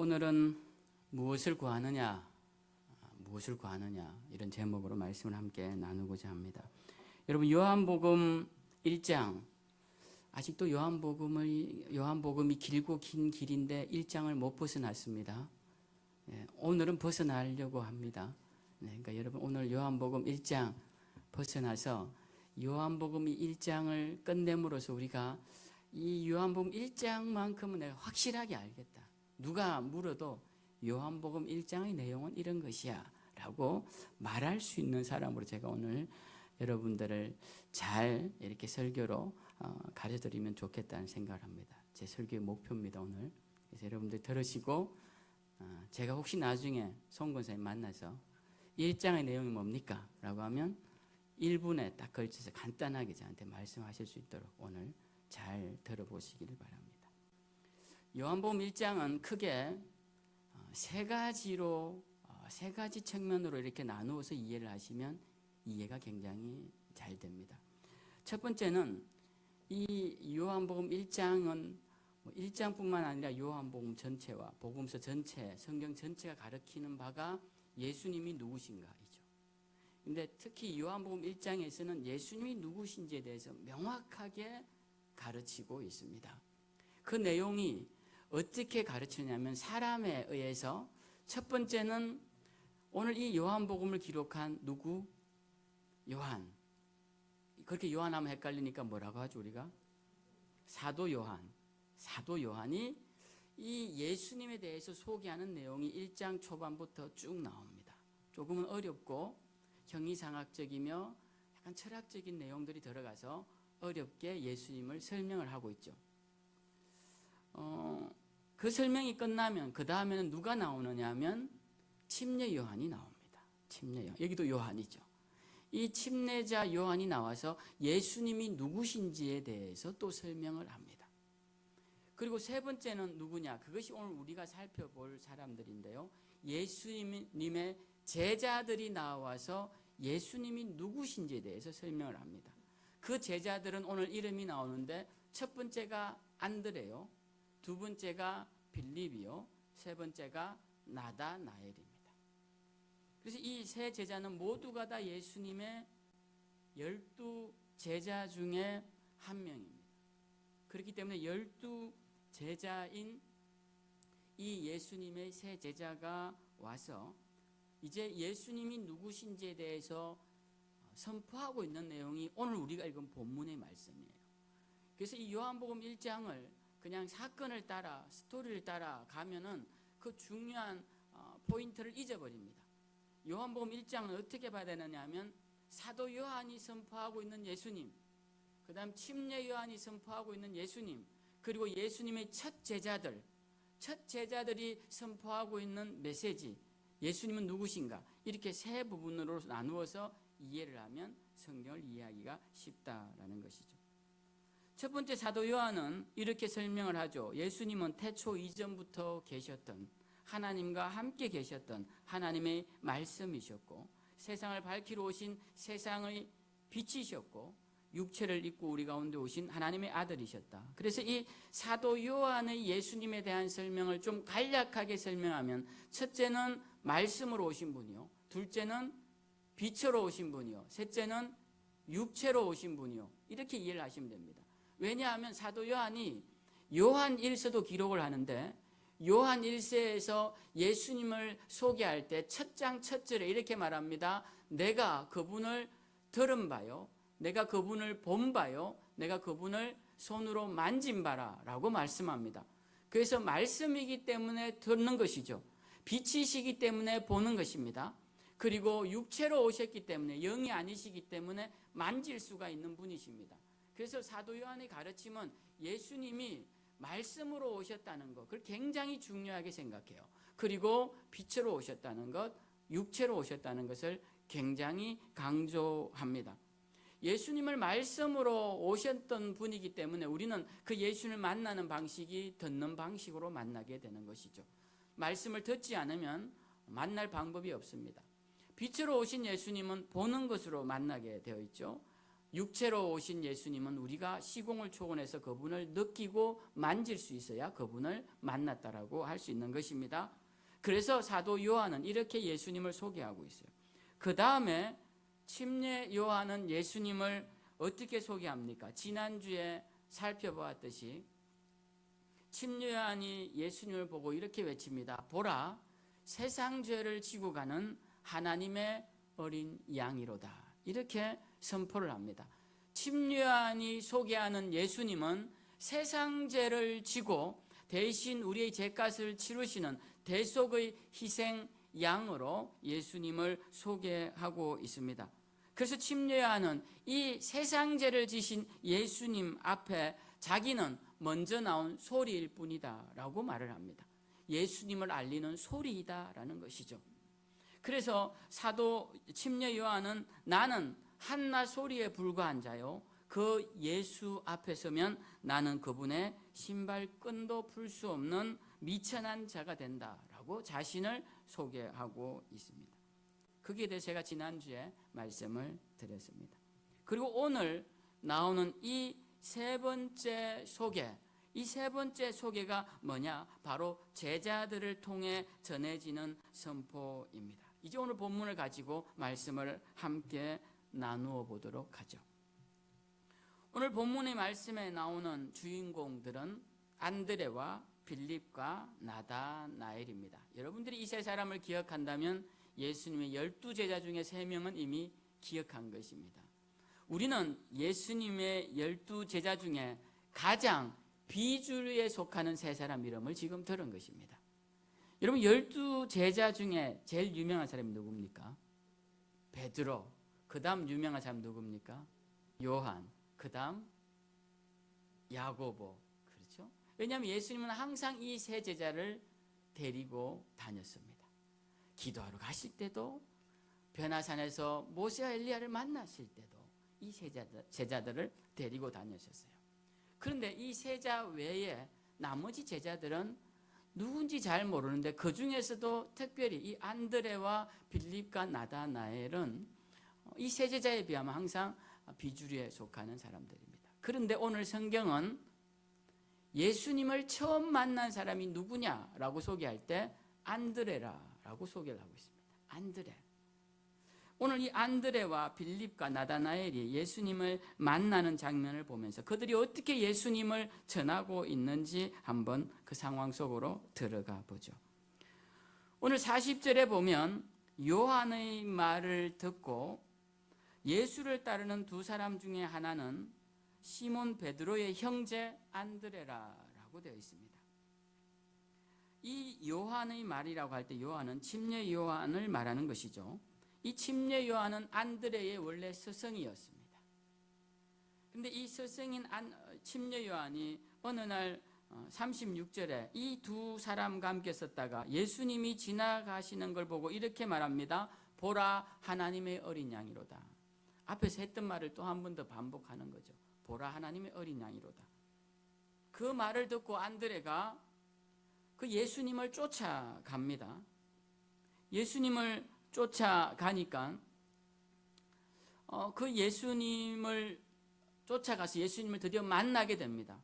오늘은 무엇을 구하느냐, 이런 제목으로 말씀을 함께 나누고자 합니다. 여러분, 요한복음 1장, 아직도 요한복음이 길고 긴 길인데 1장을 못 벗어났습니다. 오늘은 벗어나려고 합니다. 그러니까 여러분, 오늘 요한복음 1장 벗어나서 요한복음 1장을 끝냄으로써 우리가 이 요한복음 1장만큼은 내가 확실하게 알겠다. 누가 물어도 요한복음 1장의 내용은 이런 것이야 라고 말할 수 있는 사람으로 제가 오늘 여러분들을 잘 이렇게 설교로 가르쳐드리면 좋겠다는 생각을 합니다. 제 설교의 목표입니다, 오늘. 그래서 여러분들 들으시고 제가 혹시 나중에 송 권사님 만나서 1장의 내용이 뭡니까? 라고 하면 1분에 딱 걸쳐서 간단하게 저한테 말씀하실 수 있도록 오늘 잘 들어보시기를 바랍니다. 요한복음 1장은 크게 세 가지 측면으로 이렇게 나누어서 이해를 하시면 이해가 굉장히 잘 됩니다. 첫 번째는 이 요한복음 1장은 1장뿐만 아니라 요한복음 전체와 복음서 전체, 성경 전체가 가리키는 바가 예수님이 누구신가이죠. 근데 특히 요한복음 1장에서는 예수님이 누구신지에 대해서 명확하게 가르치고 있습니다. 그 내용이 어떻게 가르치냐면 사람에 의해서 첫 번째는 오늘 이 요한복음을 기록한 누구? 요한. 그렇게 요한하면 헷갈리니까 뭐라고 하죠 우리가? 사도 요한. 사도 요한이 이 예수님에 대해서 소개하는 내용이 1장 초반부터 쭉 나옵니다. 조금은 어렵고 형이상학적이며 약간 철학적인 내용들이 들어가서 어렵게 예수님을 설명을 하고 있죠. 그 설명이 끝나면 그 다음에는 누가 나오느냐 하면 침례 요한이 나옵니다. 침례 요한. 여기도 요한이죠. 이 침례자 요한이 나와서 예수님이 누구신지에 대해서 또 설명을 합니다. 그리고 세 번째는 누구냐? 그것이 오늘 우리가 살펴볼 사람들인데요. 예수님의 제자들이 나와서 예수님이 누구신지에 대해서 설명을 합니다. 그 제자들은 오늘 이름이 나오는데 첫 번째가 안드레요, 두 번째가 빌립이요, 세 번째가 나다나엘입니다. 그래서 이 세 제자는 모두가 다 예수님의 12 제자 중에 한 명입니다. 그렇기 때문에 12 제자인 이 예수님의 세 제자가 와서 이제 예수님이 누구신지에 대해서 선포하고 있는 내용이 오늘 우리가 읽은 본문의 말씀이에요. 그래서 이 요한복음 1장을 그냥 사건을 따라 스토리를 따라 가면은 그 중요한 포인트를 잊어버립니다. 요한복음 1장은 어떻게 봐야 되느냐 하면 사도 요한이 선포하고 있는 예수님, 그 다음 침례 요한이 선포하고 있는 예수님, 그리고 예수님의 첫 제자들이 선포하고 있는 메시지, 예수님은 누구신가, 이렇게 세 부분으로 나누어서 이해를 하면 성경을 이해하기가 쉽다라는 것이죠. 첫 번째 사도 요한은 이렇게 설명을 하죠. 예수님은 태초 이전부터 계셨던, 하나님과 함께 계셨던 하나님의 말씀이셨고, 세상을 밝히러 오신 세상의 빛이셨고, 육체를 입고 우리 가운데 오신 하나님의 아들이셨다. 그래서 이 사도 요한의 예수님에 대한 설명을 좀 간략하게 설명하면, 첫째는 말씀으로 오신 분이요, 둘째는 빛으로 오신 분이요, 셋째는 육체로 오신 분이요, 이렇게 이해를 하시면 됩니다. 왜냐하면 사도 요한이 요한 1서도 기록을 하는데, 요한 1서에서 예수님을 소개할 때 첫 장 첫 절에 이렇게 말합니다. 내가 그분을 들은 바요, 내가 그분을 본 바요, 내가 그분을 손으로 만진 바라 라고 말씀합니다. 그래서 말씀이기 때문에 듣는 것이죠. 빛이시기 때문에 보는 것입니다. 그리고 육체로 오셨기 때문에, 영이 아니시기 때문에 만질 수가 있는 분이십니다. 그래서 사도 요한의 가르침은 예수님이 말씀으로 오셨다는 것, 그걸 굉장히 중요하게 생각해요. 그리고 빛으로 오셨다는 것, 육체로 오셨다는 것을 굉장히 강조합니다. 예수님을 말씀으로 오셨던 분이기 때문에 우리는 그 예수님을 만나는 방식이 듣는 방식으로 만나게 되는 것이죠. 말씀을 듣지 않으면 만날 방법이 없습니다. 빛으로 오신 예수님은 보는 것으로 만나게 되어 있죠. 육체로 오신 예수님은 우리가 시공을 초월해서 그분을 느끼고 만질 수 있어야 그분을 만났다라고 할 수 있는 것입니다. 그래서 사도 요한은 이렇게 예수님을 소개하고 있어요. 그 다음에 침례 요한은 예수님을 어떻게 소개합니까? 지난주에 살펴보았듯이 침례 요한이 예수님을 보고 이렇게 외칩니다. 보라, 세상 죄를 지고 가는 하나님의 어린 양이로다. 이렇게 선포를 합니다. 침례 요한이 소개하는 예수님은 세상 죄를 지고 대신 우리의 죄값을 치르시는 대속의 희생 양으로 예수님을 소개하고 있습니다. 그래서 침례 요한은 이 세상 죄를 지신 예수님 앞에 자기는 먼저 나온 소리일 뿐이다 라고 말을 합니다. 예수님을 알리는 소리이다라는 것이죠. 그래서 사도 침례 요한은 나는 한나 소리에 불과한 자요, 그 예수 앞에 서면 나는 그분의 신발끈도 풀 수 없는 미천한 자가 된다라고 자신을 소개하고 있습니다. 거기에 대해 제가 지난주에 말씀을 드렸습니다. 그리고 오늘 나오는 이 세 번째 소개, 이 세 번째 소개가 뭐냐? 바로 제자들을 통해 전해지는 선포입니다. 이제 오늘 본문을 가지고 말씀을 함께 나누어 보도록 하죠. 오늘 본문의 말씀에 나오는 주인공들은 안드레와 빌립과 나다나엘입니다. 여러분들이 이 세 사람을 기억한다면 예수님의 12제자 중에 3명은 이미 기억한 것입니다. 우리는 예수님의 12제자 중에 가장 비주류에 속하는 세 사람 이름을 지금 들은 것입니다. 여러분 12제자 중에 제일 유명한 사람이 누굽니까? 베드로. 그 다음 유명한 사람 누굽니까? 요한. 그 다음 야고보. 그렇죠? 왜냐하면 예수님은 항상 이 세 제자를 데리고 다녔습니다. 기도하러 가실 때도, 변화산에서 모세와 엘리야를 만났을 때도 이 제자들을 데리고 다니셨어요. 그런데 이 세자 외에 나머지 제자들은 누군지 잘 모르는데 그 중에서도 특별히 이 안드레와 빌립과 나다나엘은 이 세 제자에 비하면 항상 비주류에 속하는 사람들입니다. 그런데 오늘 성경은 예수님을 처음 만난 사람이 누구냐라고 소개할 때 안드레라고 소개를 하고 있습니다. 안드레. 오늘 이 안드레와 빌립과 나다나엘이 예수님을 만나는 장면을 보면서 그들이 어떻게 예수님을 전하고 있는지 한번 그 상황 속으로 들어가 보죠. 오늘 40절에 보면 요한의 말을 듣고 예수를 따르는 두 사람 중에 하나는 시몬 베드로의 형제 안드레라고 되어 있습니다. 이 요한의 말이라고 할 때 요한은 침례 요한을 말하는 것이죠. 이 침례 요한은 안드레의 원래 스승이었습니다. 그런데 이 스승인 침례 요한이 어느 날 36절에 이 두 사람과 함께 섰다가 예수님이 지나가시는 걸 보고 이렇게 말합니다. 보라, 하나님의 어린 양이로다. 앞에서 했던 말을 또 한 번 더 반복하는 거죠. 보라, 하나님의 어린 양이로다. 그 말을 듣고 안드레가 그 예수님을 쫓아갑니다. 예수님을 쫓아가니까 그 예수님을 쫓아가서 예수님을 드디어 만나게 됩니다.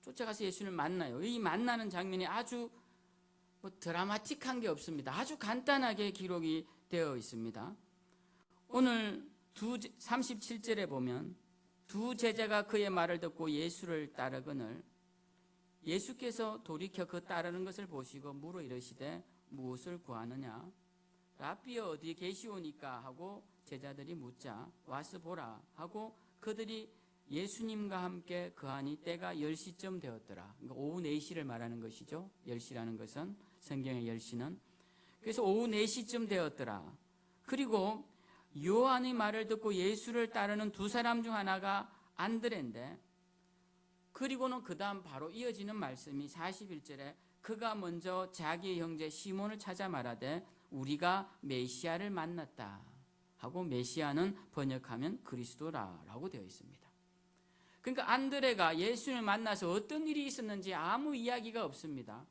쫓아가서 예수님을 만나요. 이 만나는 장면이 아주 드라마틱한 게 없습니다. 아주 간단하게 기록이 되어 있습니다. 오늘 37절에 보면 두 제자가 그의 말을 듣고 예수를 따르거늘 예수께서 돌이켜 그 따르는 것을 보시고 물어 이르시되 무엇을 구하느냐? 라삐어 어디 계시오니까 하고 제자들이 묻자 와서 보라 하고 그들이 예수님과 함께 거하니 때가 10시쯤 되었더라. 그러니까 오후 4시를 말하는 것이죠. 10시라는 것은 성경의 10시는. 그래서 오후 4시쯤 되었더라. 그리고 요한의 말을 듣고 예수를 따르는 두 사람 중 하나가 안드레인데 그리고는 그 다음 바로 이어지는 말씀이 41절에 그가 먼저 자기의 형제 시몬을 찾아 말하되 우리가 메시아를 만났다 하고 메시아는 번역하면 그리스도라고 되어 있습니다. 그러니까 안드레가 예수님을 만나서 어떤 일이 있었는지 아무 이야기가 없습니다.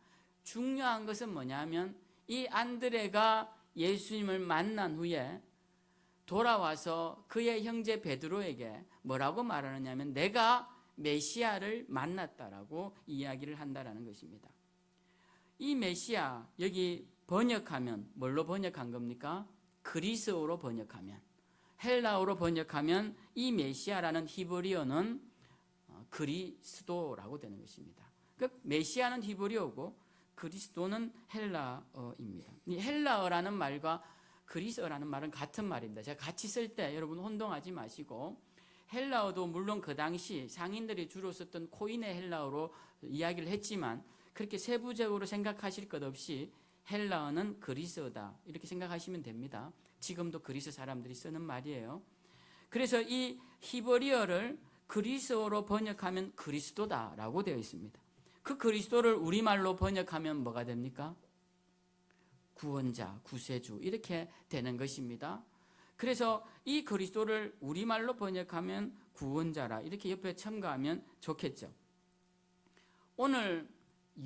중요한 것은 뭐냐면 이 안드레가 예수님을 만난 후에 돌아와서 그의 형제 베드로에게 뭐라고 말하느냐면 내가 메시아를 만났다라고 이야기를 한다라는 것입니다. 이 메시아 여기 번역하면 뭘로 번역한 겁니까? 그리스어로 번역하면, 헬라어로 번역하면 이 메시아라는 히브리어는 그리스도라고 되는 것입니다. 그 메시아는 히브리어고 그리스도는 헬라어입니다. 이 헬라어라는 말과 그리스어라는 말은 같은 말입니다. 제가 같이 쓸 때 여러분 혼동하지 마시고, 헬라어도 물론 그 당시 상인들이 주로 썼던 코인의 헬라어로 이야기를 했지만 그렇게 세부적으로 생각하실 것 없이 헬라어는 그리스어다 이렇게 생각하시면 됩니다. 지금도 그리스 사람들이 쓰는 말이에요. 그래서 이 히브리어를 그리스어로 번역하면 그리스도다라고 되어 있습니다. 그 그리스도를 우리말로 번역하면 뭐가 됩니까? 구원자, 구세주 이렇게 되는 것입니다. 그래서 이 그리스도를 우리말로 번역하면 구원자라 이렇게 옆에 첨가하면 좋겠죠. 오늘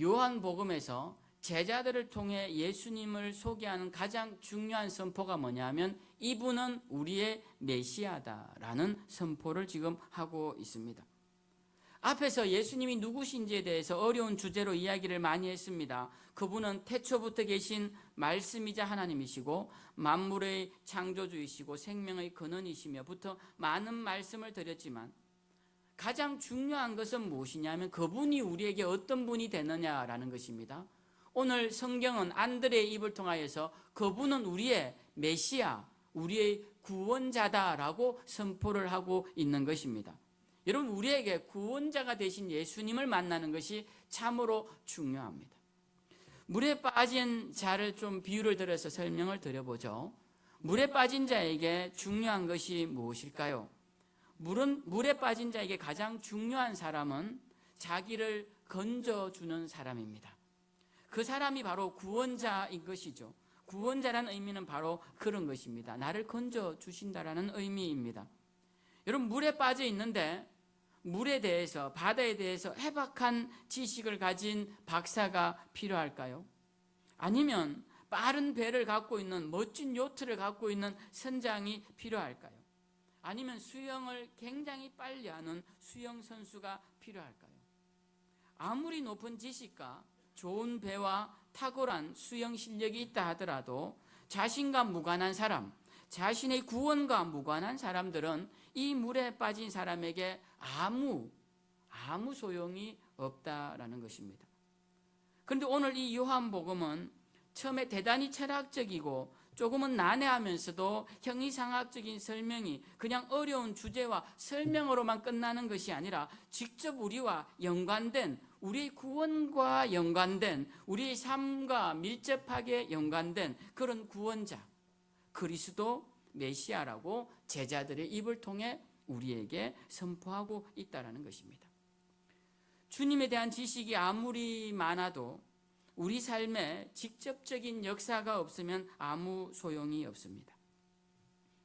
요한복음에서 제자들을 통해 예수님을 소개하는 가장 중요한 선포가 뭐냐면 이분은 우리의 메시아다라는 선포를 지금 하고 있습니다. 앞에서 예수님이 누구신지에 대해서 어려운 주제로 이야기를 많이 했습니다. 그분은 태초부터 계신 말씀이자 하나님이시고 만물의 창조주이시고 생명의 근원이시며부터 많은 말씀을 드렸지만 가장 중요한 것은 무엇이냐면 그분이 우리에게 어떤 분이 되느냐라는 것입니다. 오늘 성경은 안드레의 입을 통하여서 그분은 우리의 메시아, 우리의 구원자다라고 선포를 하고 있는 것입니다. 여러분, 우리에게 구원자가 되신 예수님을 만나는 것이 참으로 중요합니다. 물에 빠진 자를 좀 비유를 들어서 설명을 드려보죠. 물에 빠진 자에게 중요한 것이 무엇일까요? 물에 빠진 자에게 가장 중요한 사람은 자기를 건져주는 사람입니다. 그 사람이 바로 구원자인 것이죠. 구원자라는 의미는 바로 그런 것입니다. 나를 건져주신다라는 의미입니다. 여러분, 물에 빠져 있는데 물에 대해서, 바다에 대해서 해박한 지식을 가진 박사가 필요할까요? 아니면 빠른 배를 갖고 있는, 멋진 요트를 갖고 있는 선장이 필요할까요? 아니면 수영을 굉장히 빨리 하는 수영 선수가 필요할까요? 아무리 높은 지식과 좋은 배와 탁월한 수영 실력이 있다 하더라도 자신과 무관한 사람, 자신의 구원과 무관한 사람들은 이 물에 빠진 사람에게 아무 소용이 없다라는 것입니다. 그런데 오늘 이 요한복음은 처음에 대단히 철학적이고 조금은 난해하면서도 형이상학적인 설명이 그냥 어려운 주제와 설명으로만 끝나는 것이 아니라 직접 우리와 연관된, 우리의 구원과 연관된, 우리의 삶과 밀접하게 연관된 그런 구원자, 그리스도 메시아라고 제자들의 입을 통해 우리에게 선포하고 있다는 것입니다. 주님에 대한 지식이 아무리 많아도 우리 삶에 직접적인 역사가 없으면 아무 소용이 없습니다.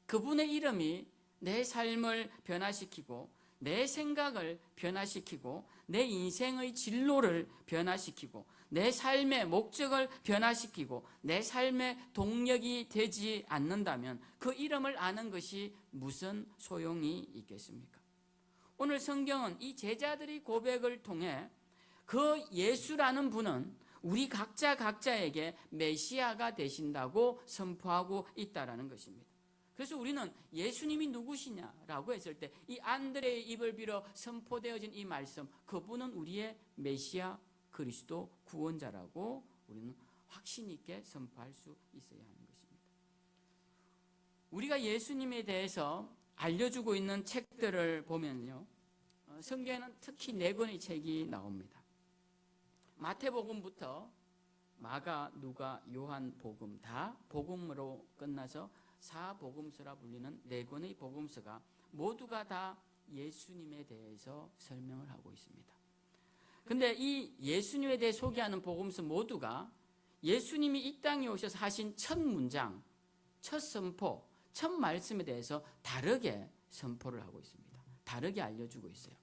그분의 이름이 내 삶을 변화시키고 내 생각을 변화시키고 내 인생의 진로를 변화시키고 내 삶의 목적을 변화시키고 내 삶의 동력이 되지 않는다면 그 이름을 아는 것이 무슨 소용이 있겠습니까? 오늘 성경은 이 제자들의 고백을 통해 그 예수라는 분은 우리 각자에게 메시아가 되신다고 선포하고 있다는 것입니다. 그래서 우리는 예수님이 누구시냐라고 했을 때 이 안드레의 입을 빌어 선포되어진 이 말씀, 그분은 우리의 메시아 그리스도 구원자라고 우리는 확신 있게 선포할 수 있어야 하는 것입니다. 우리가 예수님에 대해서 알려주고 있는 책들을 보면요, 성경에는 특히 4권의 책이 나옵니다. 마태복음부터 마가, 누가, 요한 복음 다 복음으로 끝나서 사복음서라 불리는 4권의 복음서가 모두가 다 예수님에 대해서 설명을 하고 있습니다. 근데 이 예수님에 대해 소개하는 복음서 모두가 예수님이 이 땅에 오셔서 하신 첫 문장, 첫 선포, 첫 말씀에 대해서 다르게 선포를 하고 있습니다. 다르게 알려주고 있어요.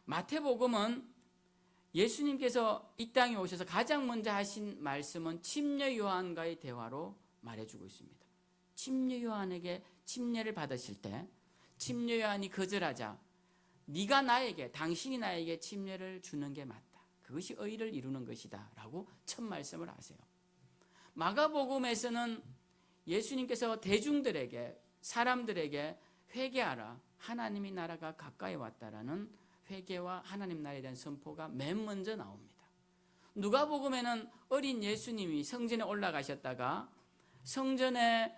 마태복음은 예수님께서 이 땅에 오셔서 가장 먼저 하신 말씀은 침례 요한과의 대화로 말해주고 있습니다. 침례 요한에게 침례를 받으실 때 침례 요한이 거절하자 당신이 나에게 침례를 주는 게 맞다. 그것이 의를 이루는 것이다 라고 첫 말씀을 하세요. 마가복음에서는 예수님께서 대중들에게, 사람들에게 회개하라, 하나님의 나라가 가까이 왔다라는 회개와 하나님 나라에 대한 선포가 맨 먼저 나옵니다. 누가복음에는 어린 예수님이 성전에 올라가셨다가 성전에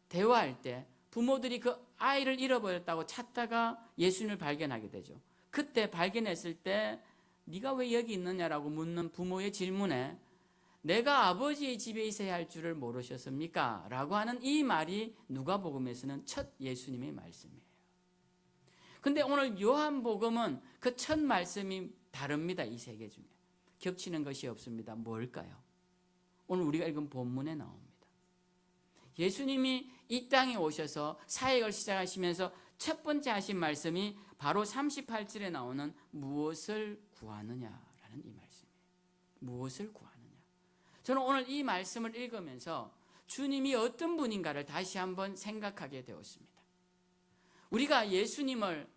대화할 때 부모들이 그 아이를 잃어버렸다고 찾다가 예수님을 발견하게 되죠. 그때 발견했을 때 네가 왜 여기 있느냐라고 묻는 부모의 질문에 내가 아버지의 집에 있어야 할 줄을 모르셨습니까? 라고 하는 이 말이 누가복음에서는 첫 예수님의 말씀이에요. 근데 오늘 요한복음은 그 첫 말씀이 다릅니다. 이 세 개 중에 겹치는 것이 없습니다. 뭘까요? 오늘 우리가 읽은 본문에 나옵니다. 예수님이 이 땅에 오셔서 사역을 시작하시면서 첫 번째 하신 말씀이 바로 38절에 나오는 무엇을 구하느냐라는 이 말씀이에요. 무엇을 구하느냐. 저는 오늘 이 말씀을 읽으면서 주님이 어떤 분인가를 다시 한번 생각하게 되었습니다. 우리가 예수님을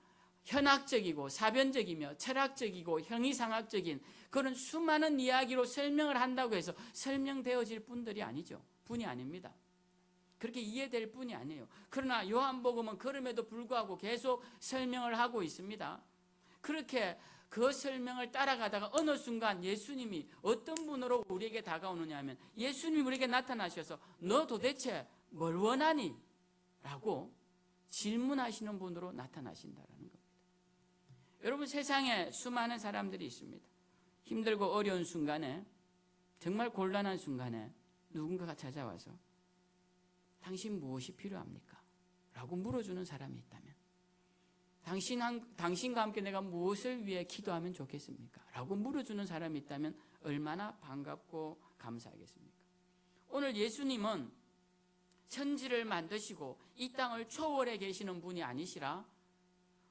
현학적이고 사변적이며 철학적이고 형이상학적인 그런 수많은 이야기로 설명을 한다고 해서 설명되어질 분들이 아니죠. 분이 아닙니다. 그렇게 이해될 뿐이 아니에요. 그러나 요한복음은 그럼에도 불구하고 계속 설명을 하고 있습니다. 그렇게 그 설명을 따라가다가 어느 순간 예수님이 어떤 분으로 우리에게 다가오느냐 하면 예수님이 우리에게 나타나셔서 너 도대체 뭘 원하니? 라고 질문하시는 분으로 나타나신다는 겁니다. 여러분, 세상에 수많은 사람들이 있습니다. 힘들고 어려운 순간에, 정말 곤란한 순간에 누군가가 찾아와서 당신 무엇이 필요합니까? 라고 물어주는 사람이 있다면, 당신과 함께 내가 무엇을 위해 기도하면 좋겠습니까? 라고 물어주는 사람이 있다면 얼마나 반갑고 감사하겠습니까? 오늘 예수님은 천지를 만드시고 이 땅을 초월해 계시는 분이 아니시라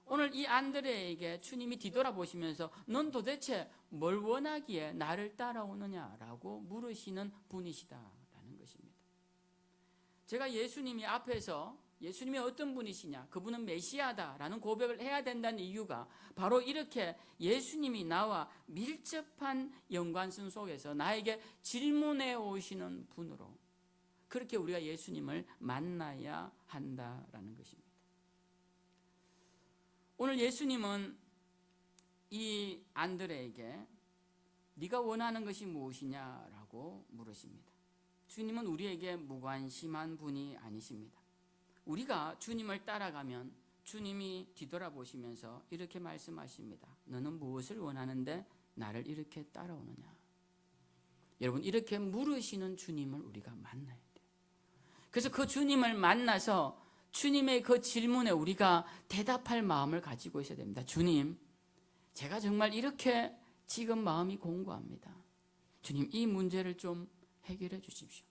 오늘 이 안드레에게 주님이 뒤돌아보시면서 넌 도대체 뭘 원하기에 나를 따라오느냐라고 물으시는 분이시다라는 것입니다. 제가 예수님이 앞에서 예수님이 어떤 분이시냐, 그분은 메시아다라는 고백을 해야 된다는 이유가 바로 이렇게 예수님이 나와 밀접한 연관성 속에서 나에게 질문해 오시는 분으로 그렇게 우리가 예수님을 만나야 한다라는 것입니다. 오늘 예수님은 이 안드레에게 네가 원하는 것이 무엇이냐라고 물으십니다. 주님은 우리에게 무관심한 분이 아니십니다. 우리가 주님을 따라가면 주님이 뒤돌아보시면서 이렇게 말씀하십니다. 너는 무엇을 원하는데 나를 이렇게 따라오느냐. 여러분, 이렇게 물으시는 주님을 우리가 만나야 돼요. 그래서 그 주님을 만나서 주님의 그 질문에 우리가 대답할 마음을 가지고 있어야 됩니다. 주님, 제가 정말 이렇게 지금 마음이 공고합니다. 주님, 이 문제를 좀 해결해 주십시오.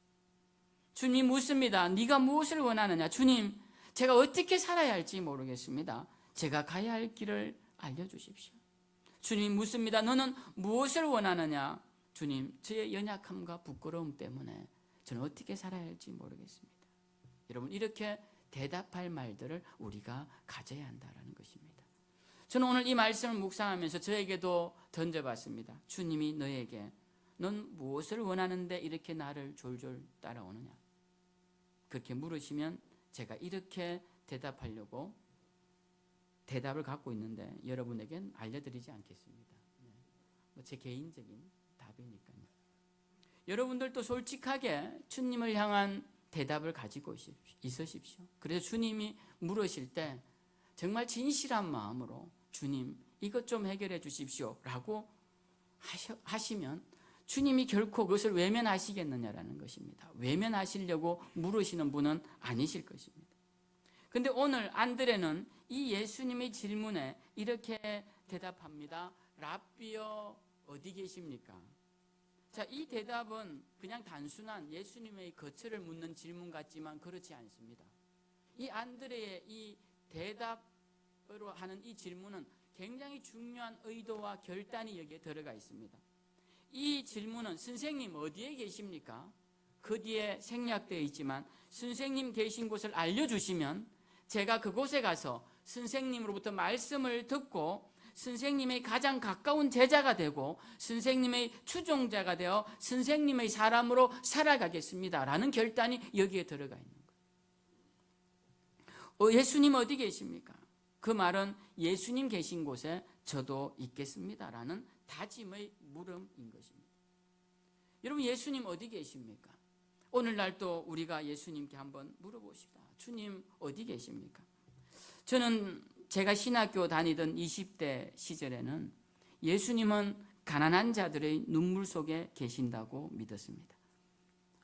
주님 묻습니다. 네가 무엇을 원하느냐? 주님, 제가 어떻게 살아야 할지 모르겠습니다. 제가 가야 할 길을 알려주십시오. 주님 묻습니다. 너는 무엇을 원하느냐? 주님, 저의 연약함과 부끄러움 때문에 저는 어떻게 살아야 할지 모르겠습니다. 여러분, 이렇게 대답할 말들을 우리가 가져야 한다는 것입니다. 저는 오늘 이 말씀을 묵상하면서 저에게도 던져봤습니다. 주님이 너에게 넌 무엇을 원하는데 이렇게 나를 졸졸 따라오느냐? 그렇게 물으시면 제가 이렇게 대답하려고 대답을 갖고 있는데 여러분에겐 알려드리지 않겠습니다. 제 개인적인 답이니까요. 여러분들도 솔직하게 주님을 향한 대답을 가지고 있으십시오. 그래서 주님이 물으실 때 정말 진실한 마음으로 주님, 이것 좀 해결해 주십시오 라고 하시면 주님이 결코 그것을 외면하시겠느냐라는 것입니다. 외면하시려고 물으시는 분은 아니실 것입니다. 그런데 오늘 안드레는 이 예수님의 질문에 이렇게 대답합니다. 랍비여, 어디 계십니까? 자, 이 대답은 그냥 단순한 예수님의 거처를 묻는 질문 같지만 그렇지 않습니다. 이 안드레의 이 대답으로 하는 이 질문은 굉장히 중요한 의도와 결단이 여기에 들어가 있습니다. 이 질문은 선생님 어디에 계십니까? 그 뒤에 생략되어 있지만 선생님 계신 곳을 알려주시면 제가 그곳에 가서 선생님으로부터 말씀을 듣고 선생님의 가장 가까운 제자가 되고 선생님의 추종자가 되어 선생님의 사람으로 살아가겠습니다 라는 결단이 여기에 들어가 있는 거예요. 예수님 어디 계십니까? 그 말은 예수님 계신 곳에 저도 있겠습니다 라는 다짐의 물음인 것입니다. 여러분, 예수님 어디 계십니까? 오늘날 또 우리가 예수님께 한번 물어봅시다. 주님 어디 계십니까? 저는 제가 신학교 다니던 20대 시절에는 예수님은 가난한 자들의 눈물 속에 계신다고 믿었습니다.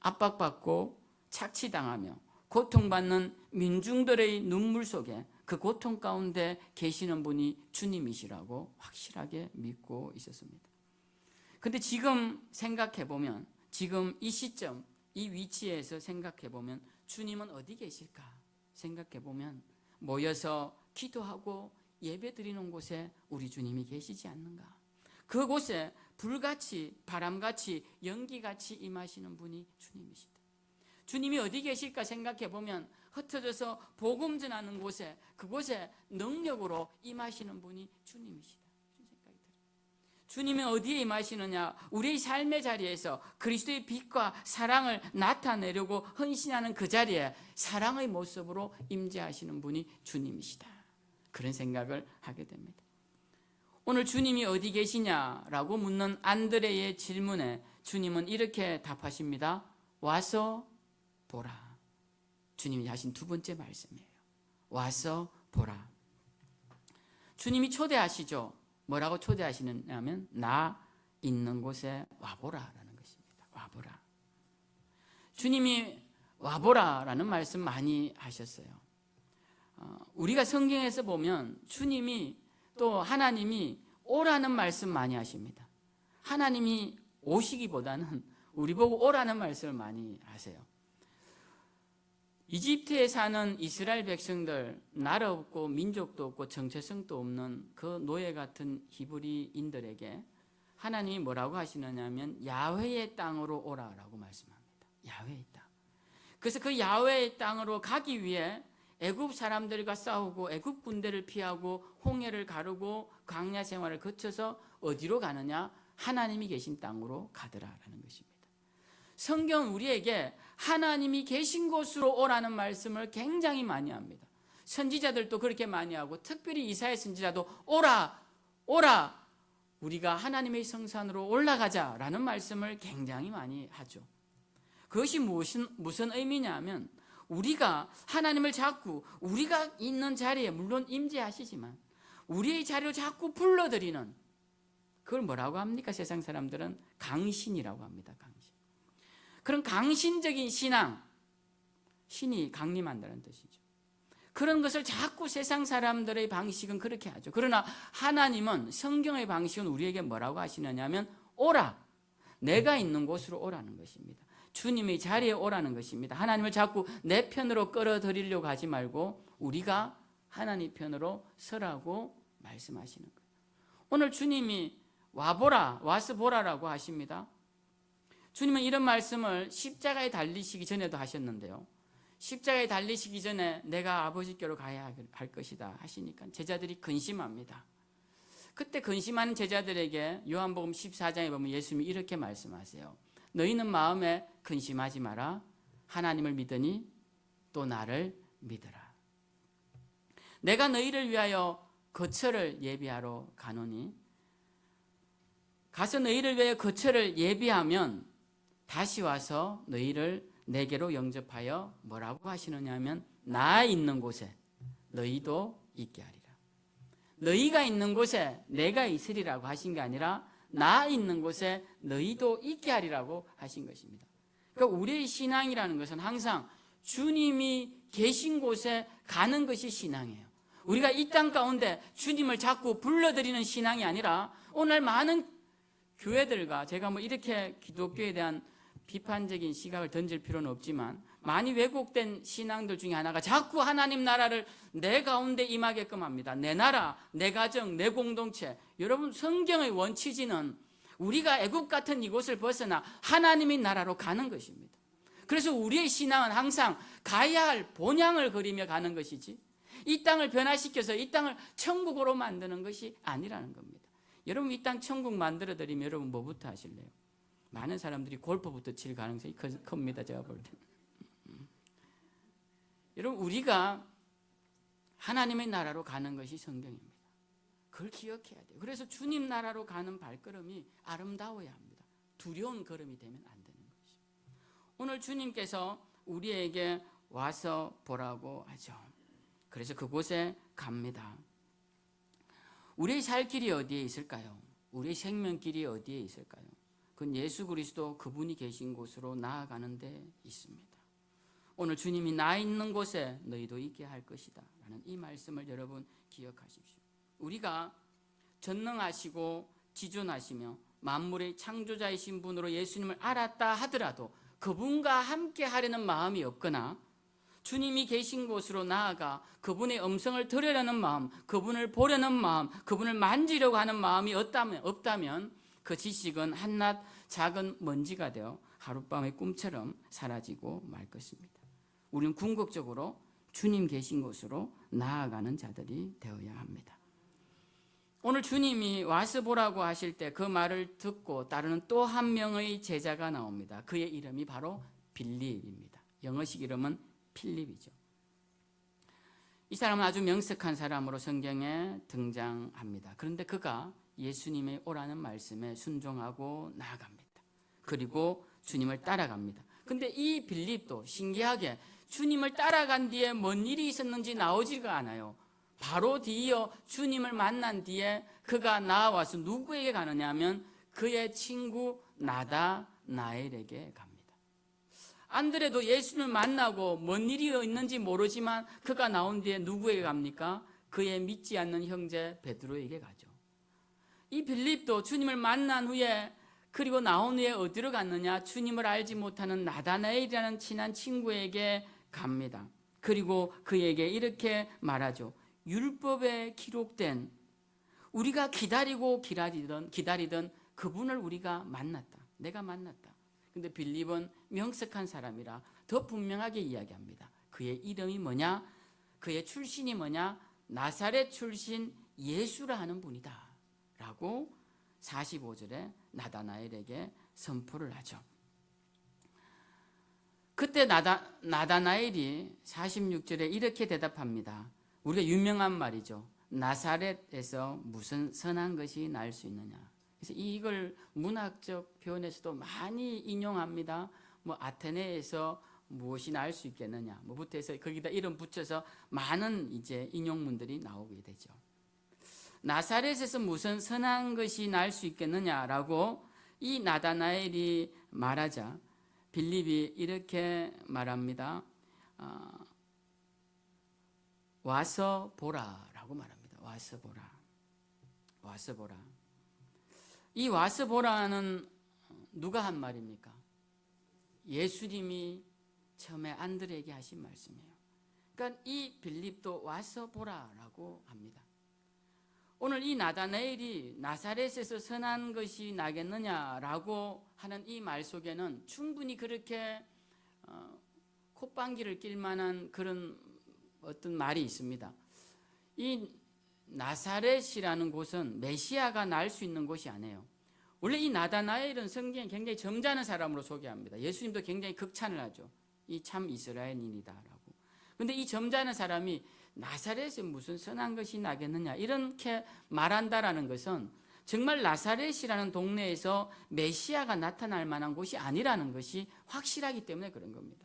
압박받고 착취당하며 고통받는 민중들의 눈물 속에 그 고통 가운데 계시는 분이 주님이시라고 확실하게 믿고 있었습니다. 그런데 지금 생각해보면, 지금 이 시점, 이 위치에서 생각해보면 주님은 어디 계실까 생각해보면 모여서 기도하고 예배드리는 곳에 우리 주님이 계시지 않는가? 그곳에 불같이 바람같이 연기같이 임하시는 분이 주님이시다. 주님이 어디 계실까 생각해보면 흩어져서 복음 전하는 곳에, 그곳에 능력으로 임하시는 분이 주님이시다. 주님이 어디에 임하시느냐? 우리의 삶의 자리에서 그리스도의 빛과 사랑을 나타내려고 헌신하는 그 자리에 사랑의 모습으로 임재하시는 분이 주님이시다. 그런 생각을 하게 됩니다. 오늘 주님이 어디 계시냐라고 묻는 안드레의 질문에 주님은 이렇게 답하십니다. 와서 보라. 주님이 하신 두 번째 말씀이에요. 와서 보라. 주님이 초대하시죠. 뭐라고 초대하시느냐면 나 있는 곳에 와보라라는 것입니다. 와보라. 주님이 와보라라는 말씀 많이 하셨어요. 우리가 성경에서 보면 주님이 또 하나님이 오라는 말씀 많이 하십니다. 하나님이 오시기보다는 우리 보고 오라는 말씀을 많이 하세요. 이집트에 사는 이스라엘 백성들, 나라 없고 민족도 없고 정체성도 없는 그 노예 같은 히브리인들에게 하나님이 뭐라고 하시느냐면 야훼의 땅으로 오라라고 말씀합니다. 야훼의 땅. 그래서 그 야훼의 땅으로 가기 위해 애굽 사람들과 싸우고 애굽 군대를 피하고 홍해를 가르고 광야 생활을 거쳐서 어디로 가느냐? 하나님이 계신 땅으로 가더라라는 것입니다. 성경은 우리에게 하나님이 계신 곳으로 오라는 말씀을 굉장히 많이 합니다. 선지자들도 그렇게 많이 하고 특별히 이사야 선지자도 오라 오라 우리가 하나님의 성산으로 올라가자라는 말씀을 굉장히 많이 하죠. 그것이 무슨 의미냐 하면 우리가 하나님을 자꾸 우리가 있는 자리에 물론 임재하시지만 우리의 자리로 자꾸 불러들이는, 그걸 뭐라고 합니까? 세상 사람들은 강신이라고 합니다. 강신. 그런 강신적인 신앙, 신이 강림한다는 뜻이죠. 그런 것을 자꾸 세상 사람들의 방식은 그렇게 하죠. 그러나 하나님은, 성경의 방식은 우리에게 뭐라고 하시느냐면 오라, 내가 있는 곳으로 오라는 것입니다. 주님의 자리에 오라는 것입니다. 하나님을 자꾸 내 편으로 끌어들이려고 하지 말고 우리가 하나님 편으로 서라고 말씀하시는 거예요. 오늘 주님이 와보라, 와서 보라라고 하십니다. 주님은 이런 말씀을 십자가에 달리시기 전에도 하셨는데요. 십자가에 달리시기 전에 내가 아버지께로 가야 할 것이다 하시니까 제자들이 근심합니다. 그때 근심하는 제자들에게 요한복음 14장에 보면 예수님이 이렇게 말씀하세요. 너희는 마음에 근심하지 마라. 하나님을 믿으니 또 나를 믿으라. 내가 너희를 위하여 거처를 예비하러 가노니 가서 너희를 위하여 거처를 예비하면 다시 와서 너희를 내게로 영접하여 뭐라고 하시느냐 하면 나 있는 곳에 너희도 있게 하리라. 너희가 있는 곳에 내가 있으리라고 하신 게 아니라 나 있는 곳에 너희도 있게 하리라고 하신 것입니다. 그러니까 우리의 신앙이라는 것은 항상 주님이 계신 곳에 가는 것이 신앙이에요. 우리가 이 땅 가운데 주님을 자꾸 불러들이는 신앙이 아니라 오늘 많은 교회들과, 제가 뭐 이렇게 기독교에 대한 비판적인 시각을 던질 필요는 없지만 많이 왜곡된 신앙들 중에 하나가 자꾸 하나님 나라를 내 가운데 임하게끔 합니다. 내 나라, 내 가정, 내 공동체. 여러분, 성경의 원치지는 우리가 애굽 같은 이곳을 벗어나 하나님의 나라로 가는 것입니다. 그래서 우리의 신앙은 항상 가야 할 본향을 그리며 가는 것이지 이 땅을 변화시켜서 이 땅을 천국으로 만드는 것이 아니라는 겁니다. 여러분 이 땅 천국 만들어드리면 여러분 뭐부터 하실래요? 많은 사람들이 골프부터 칠 가능성이 큽니다. 제가 볼 때. 여러분 우리가 하나님의 나라로 가는 것이 성경입니다. 그걸 기억해야 돼요. 그래서 주님 나라로 가는 발걸음이 아름다워야 합니다. 두려운 걸음이 되면 안 되는 것이죠. 오늘 주님께서 우리에게 와서 보라고 하죠. 그래서 그곳에 갑니다. 우리의 살 길이 어디에 있을까요? 우리의 생명길이 어디에 있을까요? 그건 예수 그리스도 그분이 계신 곳으로 나아가는 데 있습니다. 오늘 주님이 나 있는 곳에 너희도 있게 할 것이다 라는 이 말씀을 여러분 기억하십시오. 우리가 전능하시고 지존하시며 만물의 창조자이신 분으로 예수님을 알았다 하더라도 그분과 함께 하려는 마음이 없거나 주님이 계신 곳으로 나아가 그분의 음성을 들으려는 마음, 그분을 보려는 마음, 그분을 만지려고 하는 마음이 없다면 그 지식은 한낱 작은 먼지가 되어 하룻밤의 꿈처럼 사라지고 말 것입니다. 우리는 궁극적으로 주님 계신 곳으로 나아가는 자들이 되어야 합니다. 오늘 주님이 와서 보라고 하실 때 그 말을 듣고 따르는 또 한 명의 제자가 나옵니다. 그의 이름이 바로 빌립입니다. 영어식 이름은 필립이죠. 이 사람은 아주 명석한 사람으로 성경에 등장합니다. 그런데 그가 예수님의 오라는 말씀에 순종하고 나아갑니다. 그리고 주님을 따라갑니다. 근데 이 빌립도 신기하게 주님을 따라간 뒤에 뭔 일이 있었는지 나오지가 않아요. 바로 뒤이어 주님을 만난 뒤에 그가 나와서 누구에게 가느냐 하면 그의 친구 나다나엘에게 갑니다. 안드레도 예수님을 만나고 뭔 일이 있는지 모르지만 그가 나온 뒤에 누구에게 갑니까? 그의 믿지 않는 형제 베드로에게 가죠. 이 빌립도 주님을 만난 후에 그리고 나온 후에 어디로 갔느냐? 주님을 알지 못하는 나다나엘이라는 친한 친구에게 갑니다. 그리고 그에게 이렇게 말하죠. 율법에 기록된 우리가 기다리던 그분을 우리가 만났다. 내가 만났다. 근데 빌립은 명석한 사람이라 더 분명하게 이야기합니다. 그의 이름이 뭐냐? 그의 출신이 뭐냐? 나사렛 출신 예수라 하는 분이다 라고 45절에 나다나엘에게 선포를 하죠. 그때 나다나엘이 46절에 이렇게 대답합니다. 우리가 유명한 말이죠. 나사렛에서 무슨 선한 것이 날 수 있느냐. 그래서 이걸 문학적 표현에서도 많이 인용합니다. 뭐 아테네에서 무엇이 날 수 있겠느냐. 뭐부터 해서 거기다 이름 붙여서 많은 이제 인용문들이 나오게 되죠. 나사렛에서 무슨 선한 것이 날 수 있겠느냐라고 이 나다나엘이 말하자 빌립이 이렇게 말합니다. 와서 보라라고 말합니다. 와서 보라. 와서 보라. 이 와서 보라는 누가 한 말입니까? 예수님이 처음에 안드레에게 하신 말씀이에요. 그러니까 이 빌립도 와서 보라라고 합니다. 오늘 이 나다나엘이 나사렛에서 선한 것이 나겠느냐라고 하는 이 말 속에는 충분히 그렇게 콧방귀를 낄 만한 그런 어떤 말이 있습니다. 이 나사렛이라는 곳은 메시아가 날 수 있는 곳이 아니에요. 원래 이 나다나엘은 성경에 굉장히 점잖은 사람으로 소개합니다. 예수님도 굉장히 극찬을 하죠. 이 참 이스라엘인이다라고. 그런데 이 점잖은 사람이 나사렛에 무슨 선한 것이 나겠느냐 이렇게 말한다라는 것은 정말 나사렛이라는 동네에서 메시아가 나타날 만한 곳이 아니라는 것이 확실하기 때문에 그런 겁니다.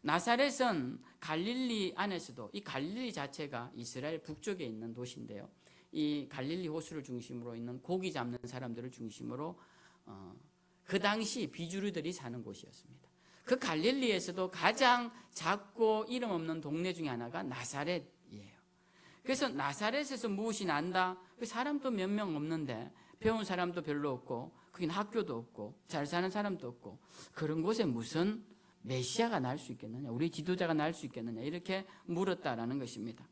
나사렛은 갈릴리 안에서도 이 갈릴리 자체가 이스라엘 북쪽에 있는 도시인데요. 이 갈릴리 호수를 중심으로 있는 고기 잡는 사람들을 중심으로 그 당시 비주류들이 사는 곳이었습니다. 그 갈릴리에서도 가장 작고 이름 없는 동네 중에 하나가 나사렛이에요. 그래서 나사렛에서 무엇이 난다? 그 사람도 몇 명 없는데 배운 사람도 별로 없고 거긴 학교도 없고 잘 사는 사람도 없고 그런 곳에 무슨 메시아가 날 수 있겠느냐? 우리 지도자가 날 수 있겠느냐? 이렇게 물었다라는 것입니다.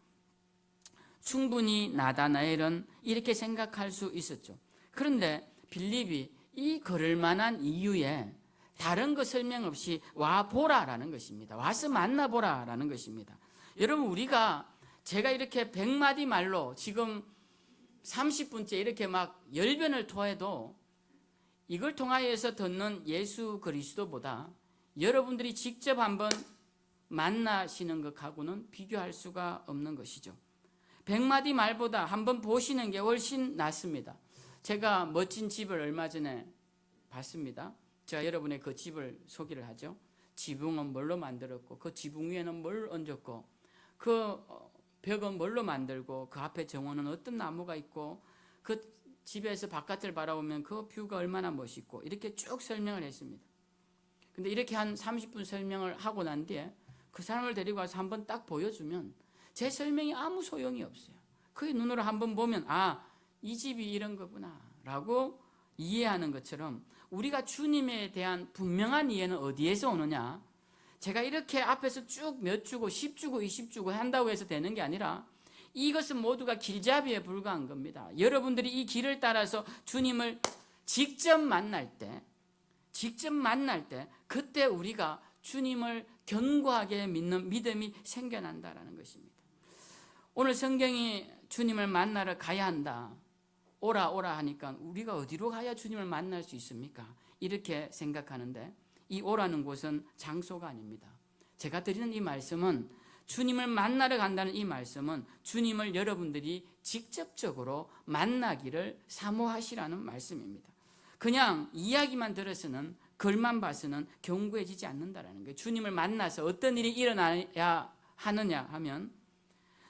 충분히 나다나엘은 이렇게 생각할 수 있었죠. 그런데 빌립이 이 걸을 만한 이유에 다른 거 설명 없이 와 보라라는 것입니다. 와서 만나보라라는 것입니다. 여러분, 우리가 제가 이렇게 100마디 말로 지금 30분째 이렇게 막 열변을 토해도 이걸 통하여서 듣는 예수 그리스도보다 여러분들이 직접 한번 만나시는 것하고는 비교할 수가 없는 것이죠. 100마디 말보다 한번 보시는 게 훨씬 낫습니다. 제가 멋진 집을 얼마 전에 봤습니다. 제가 여러분의 그 집을 소개를 하죠. 지붕은 뭘로 만들었고, 그 지붕 위에는 뭘 얹었고, 그 벽은 뭘로 만들고, 그 앞에 정원은 어떤 나무가 있고, 그 집에서 바깥을 바라보면 그 뷰가 얼마나 멋있고, 이렇게 쭉 설명을 했습니다. 근데 이렇게 한 30분 설명을 하고 난 뒤에 그 사람을 데리고 와서 한번 딱 보여주면 제 설명이 아무 소용이 없어요. 그의 눈으로 한번 보면 아, 이 집이 이런 거구나 라고 이해하는 것처럼 우리가 주님에 대한 분명한 이해는 어디에서 오느냐? 제가 이렇게 앞에서 쭉 몇 주고 10주고 20주고 한다고 해서 되는 게 아니라 이것은 모두가 길잡이에 불과한 겁니다. 여러분들이 이 길을 따라서 주님을 직접 만날 때 그때 우리가 주님을 견고하게 믿는 믿음이 생겨난다라는 것입니다. 오늘 성경이 주님을 만나러 가야 한다, 오라 오라 하니까 우리가 어디로 가야 주님을 만날 수 있습니까? 이렇게 생각하는데 이 오라는 곳은 장소가 아닙니다. 제가 드리는 이 말씀은 주님을 만나러 간다는 이 말씀은 주님을 여러분들이 직접적으로 만나기를 사모하시라는 말씀입니다. 그냥 이야기만 들어서는 글만 봐서는 견고해지지 않는다라는 거예요. 주님을 만나서 어떤 일이 일어나야 하느냐 하면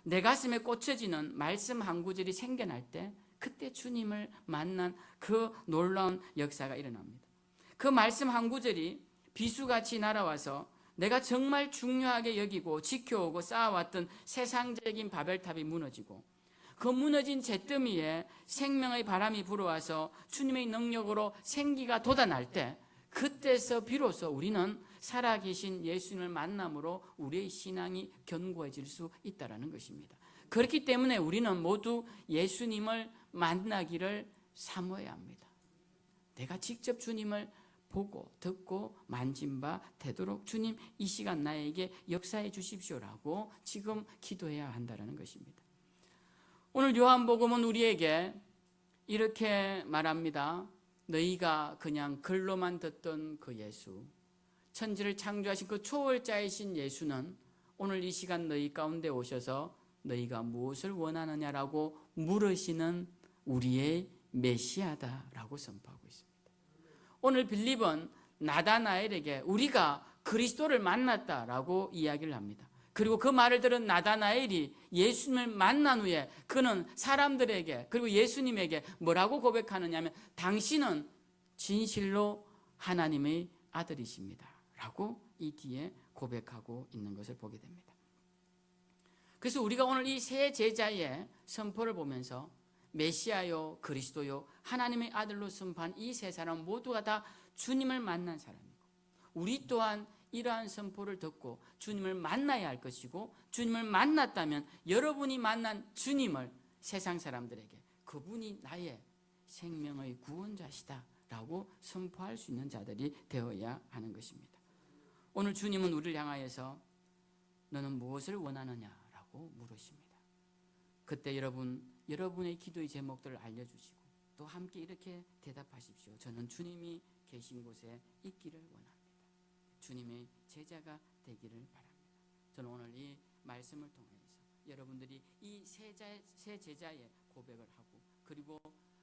내 가슴에 꽂혀지는 말씀 한 구절이 생겨날 때 그때 주님을 만난 그 놀라운 역사가 일어납니다. 그 말씀 한 구절이 비수같이 날아와서 내가 정말 중요하게 여기고 지켜오고 쌓아왔던 세상적인 바벨탑이 무너지고 그 무너진 잿더미에 생명의 바람이 불어와서 주님의 능력으로 생기가 돋아날 때 그때서 비로소 우리는 살아계신 예수님을 만남으로 우리의 신앙이 견고해질 수 있다는 것입니다. 그렇기 때문에 우리는 모두 예수님을 만나기를 사모해야 합니다. 내가 직접 주님을 보고 듣고 만진 바 되도록 주님 이 시간 나에게 역사해 주십시오라고 지금 기도해야 한다는 것입니다. 오늘 요한복음은 우리에게 이렇게 말합니다. 너희가 그냥 글로만 듣던 그 예수, 천지를 창조하신 그 초월자이신 예수는 오늘 이 시간 너희 가운데 오셔서 너희가 무엇을 원하느냐라고 물으시는 우리의 메시아다라고 선포하고 있습니다. 오늘 빌립은 나다나엘에게 우리가 그리스도를 만났다라고 이야기를 합니다. 그리고 그 말을 들은 나다나엘이 예수님을 만난 후에 그는 사람들에게 그리고 예수님에게 뭐라고 고백하느냐 하면 당신은 진실로 하나님의 아들이십니다 라고 이 뒤에 고백하고 있는 것을 보게 됩니다. 그래서 우리가 오늘 이 세 제자의 선포를 보면서 메시아요 그리스도요 하나님의 아들로 선포한 이 세 사람 모두가 다 주님을 만난 사람이고 우리 또한 이러한 선포를 듣고 주님을 만나야 할 것이고 주님을 만났다면 여러분이 만난 주님을 세상 사람들에게 그분이 나의 생명의 구원자시다 라고 선포할 수 있는 자들이 되어야 하는 것입니다. 오늘 주님은 우리를 향하여서 너는 무엇을 원하느냐라고 물으십니다. 그때 여러분의 기도의 제목들을 알려주시고 또 함께 이렇게 대답하십시오. 저는 주님이 계신 곳에 있기를 원합니다. 주님의 제자가 되기를 바랍니다. 저는 오늘 이 말씀을 통해서 여러분들이 이 세 제자의 고백을 하고 그리고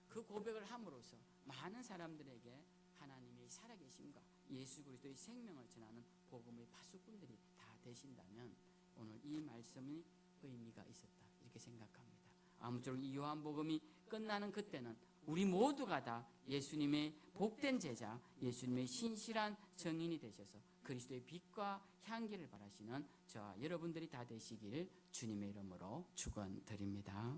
그 고백을 함으로써 많은 사람들에게 하나님의 살아계심과 예수 그리스도의 생명을 전하는 복음의 파수꾼들이 다 되신다면 오늘 이 말씀의 의미가 있었다 이렇게 생각합니다. 아무쪼록 이 요한복음이 끝나는 그때는 우리 모두가 다 예수님의 복된 제자, 예수님의 신실한 증인이 되셔서 그리스도의 빛과 향기를 바라시는 저와 여러분들이 다 되시길 주님의 이름으로 축원드립니다.